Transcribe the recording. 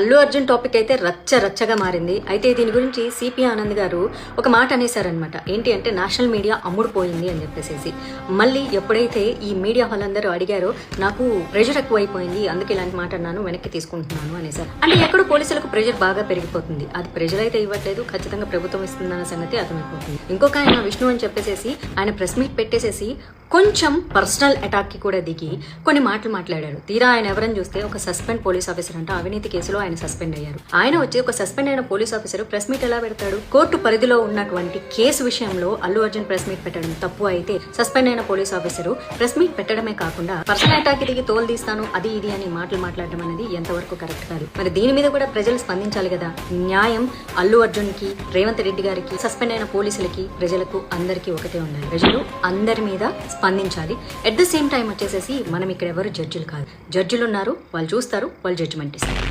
Allu Arjun topic అయితే రచ్చగా మారింది. అయితే దీని గురించి సిపి ఆనంద్ గారు ఒక మాట అనేసారనమాట. ఏంటి అంటే నేషనల్ మీడియా అమ్ముడుపోయింది అని చెప్పేసి. మళ్ళీ ఎప్పుడైతే ఈ మీడియా వాళ్ళందరూ అడిగారో నాకు ప్రెషర్ ఎక్కువైపోయింది, అందుకే ఇలాంటి మాట అన్నాను, వెనక్కి తీసుకుంటున్నాను అనేసారు. అంటే ఎక్కడో పోలీసులకు ప్రెషర్ బాగా పెరిగిపోతుంది. అది ప్రెషర్ అయితే ఇవ్వట్లేదు, ఖచ్చితంగా ప్రభుత్వం ఇస్తుందన్న సంగతి అర్థమైపోతుంది. ఇంకొక ఆయన విష్ణు అని చెప్పేసి ఆయన ప్రెస్ మీట్ పెట్టేసేసి కొంచెం పర్సనల్ అటాక్ కి కూడా దిగి కొన్ని మాటలు మాట్లాడారు. తీరా ఆయన ఎవరని చూస్తే ఒక సస్పెండ్ పోలీస్ ఆఫీసర్ అంటే అవినీతి కేసులో ఆయన సస్పెండ్ అయ్యారు. ఆయన వచ్చి ఒక సస్పెండ్ అయిన పోలీస్ ఆఫీసర్ ప్రెస్ మీట్ ఎలా పెడతాడు? కోర్టు పరిధిలో ఉన్నటువంటి కేసు విషయంలో అల్లు అర్జున్ ప్రెస్ మీట్ పెట్టడం తప్పు అయితే సస్పెండ్ అయిన పోలీస్ ఆఫీసర్ ప్రెస్ మీట్ పెట్టడమే కాకుండా పర్సనల్ అటాక్ కి దిగి తోలు తీస్తాను అది ఇది అని మాటలు మాట్లాడడం అనేది ఎంతవరకు కరెక్ట్ కాదు. మరి దీని మీద కూడా ప్రజలు స్పందించాలి కదా. న్యాయం అల్లు అర్జున్ కి, రేవంత్ రెడ్డి గారికి, సస్పెండ్ అయిన పోలీసులకి, ప్రజలకు అందరికీ ఒకటే ఉండాలి. ప్రజలు అందరి మీద స్పందించాలి. ఎట్ ద సేమ్ టైం వచ్చేసేసి మనం ఇక్కడ ఎవరు జడ్జిలు కాదు. జడ్జిలు ఉన్నారు, వాళ్ళు చూస్తారు, వాళ్ళు జడ్జిమెంట్ ఇస్తారు.